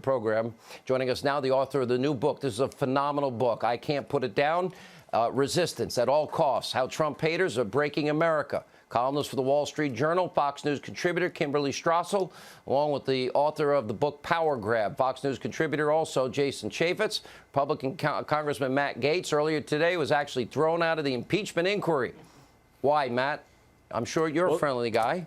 program. Joining us now, the author of the new book. This is a phenomenal book. I can't put it down. Resistance at all costs. How Trump haters are breaking America. Columnist for the Wall Street Journal, Fox News contributor Kimberly Strassel, along with the author of the book Power Grab. Fox News contributor also Jason Chaffetz. Republican Congressman Matt Gaetz earlier today was actually thrown out of the impeachment inquiry. Why, Matt? I'm sure you're a friendly guy.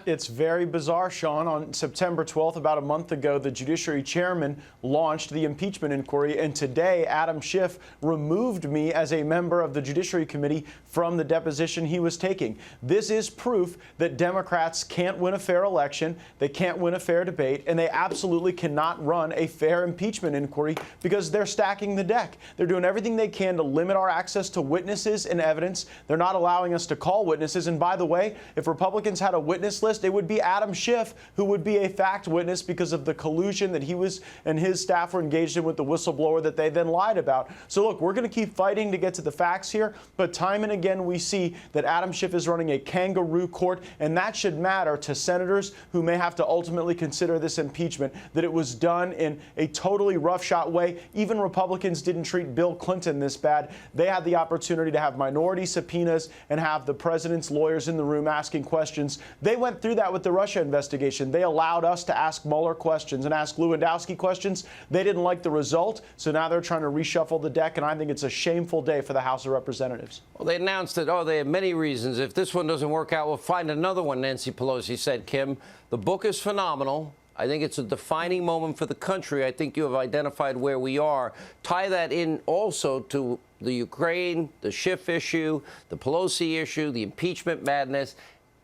It's very bizarre, Sean. On September 12th, about a month ago, the Judiciary Chairman launched the impeachment inquiry, and today Adam Schiff removed me as a member of the Judiciary Committee from the deposition he was taking. This is proof that Democrats can't win a fair election, they can't win a fair debate, and they absolutely cannot run a fair impeachment inquiry because they're stacking the deck. They're doing everything they can to limit our access to witnesses and evidence. They're not allowing us to call witnesses. And by the way, if Republicans had a witness list, it would be Adam Schiff who would be a fact witness because of the collusion that he was and his staff were engaged in with the whistleblower that they then lied about. So look, we're going to keep fighting to get to the facts here, but time and again we see that Adam Schiff is running a kangaroo court, and that should matter to senators who may have to ultimately consider this impeachment, that it was done in a totally roughshod way. Even Republicans didn't treat Bill Clinton this bad. They had the opportunity to have minority subpoenas and have the president's lawyers in the room asking questions. They went through that with the Russia investigation. They allowed us to ask Mueller questions and ask Lewandowski questions. They didn't like the result, so now they're trying to reshuffle the deck, and I think it's a shameful day for the House of Representatives. Well, they announced that, they have many reasons. If this one doesn't work out, we'll find another one, Nancy Pelosi said. Kim, the book is phenomenal. I think it's a defining moment for the country. I think you have identified where we are. Tie that in also to the Ukraine, the Schiff issue, the Pelosi issue, the impeachment madness,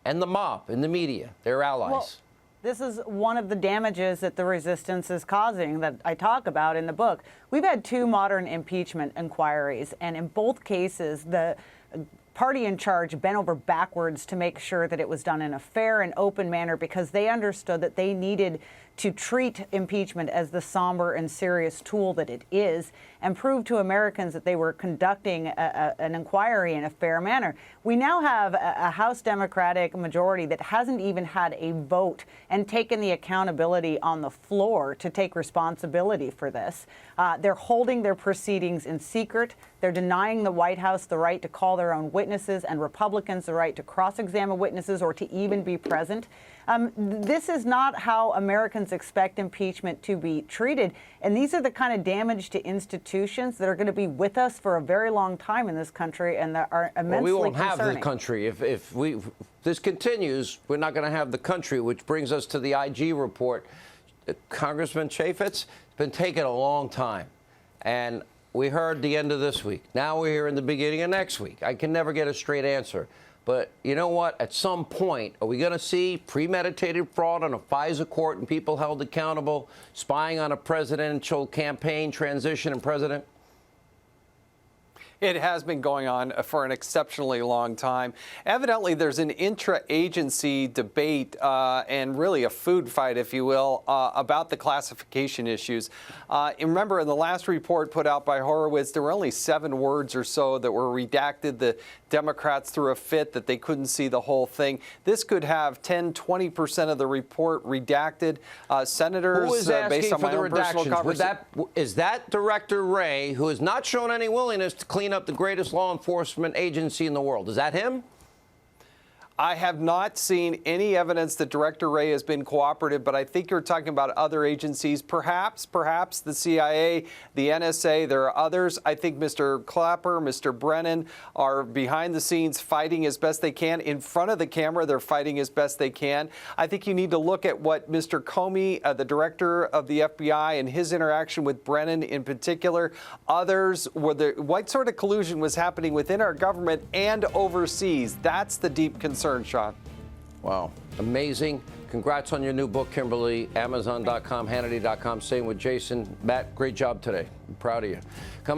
and the mob and the media, their allies. Well, this is one of the damages that the resistance is causing that I talk about in the book. We've had two modern impeachment inquiries, and in both cases, the party in charge bent over backwards to make sure that it was done in a fair and open manner because they understood that they needed to treat impeachment as the somber and serious tool that it is and prove to Americans that they were conducting an inquiry in a fair manner. We now have a House Democratic majority that hasn't even had a vote and taken the accountability on the floor to take responsibility for this. They're holding their proceedings in secret. They're denying the White House the right to call their own witnesses and Republicans the right to cross-examine witnesses or to even be present. This is not how Americans expect impeachment to be treated. And these are the kind of damage to institutions that are going to be with us for a very long time in this country and that are immensely concerning. We won't have the country. If this continues, we're not going to have the country, which brings us to the IG report. Congressman Chaffetz, it's been taking a long time. And we heard the end of this week. Now we're here in the beginning of next week. I can never get a straight answer. But you know what? At some point, are we going to see premeditated fraud on a FISA court and people held accountable, spying on a presidential campaign, transition, and president? It has been going on for an exceptionally long time. Evidently, there's an intra-agency debate and really a food fight, if you will, about the classification issues. Remember, in the last report put out by Horowitz, there were only 7 words or so that were redacted. The Democrats threw a fit that they couldn't see the whole thing. This could have 10, 20% of the report redacted. Senators, who is based on my own personal conversation. Is that Director Wray, who has not shown any willingness to clean up the greatest law enforcement agency in the world? Is that him? I have not seen any evidence that Director Wray has been cooperative, but I think you're talking about other agencies, perhaps the CIA, the NSA. There are others. I think Mr. Clapper, Mr. Brennan are behind the scenes fighting as best they can. In front of the camera, they're fighting as best they can. I think you need to look at what Mr. Comey, the director of the FBI, and his interaction with Brennan in particular. Others, what sort of collusion was happening within our government and overseas? That's the deep concern. Sean. Wow. Amazing. Congrats on your new book, Kimberly. Amazon.com, Hannity.com. Same with Jason. Matt, great job today. I'm proud of you. Coming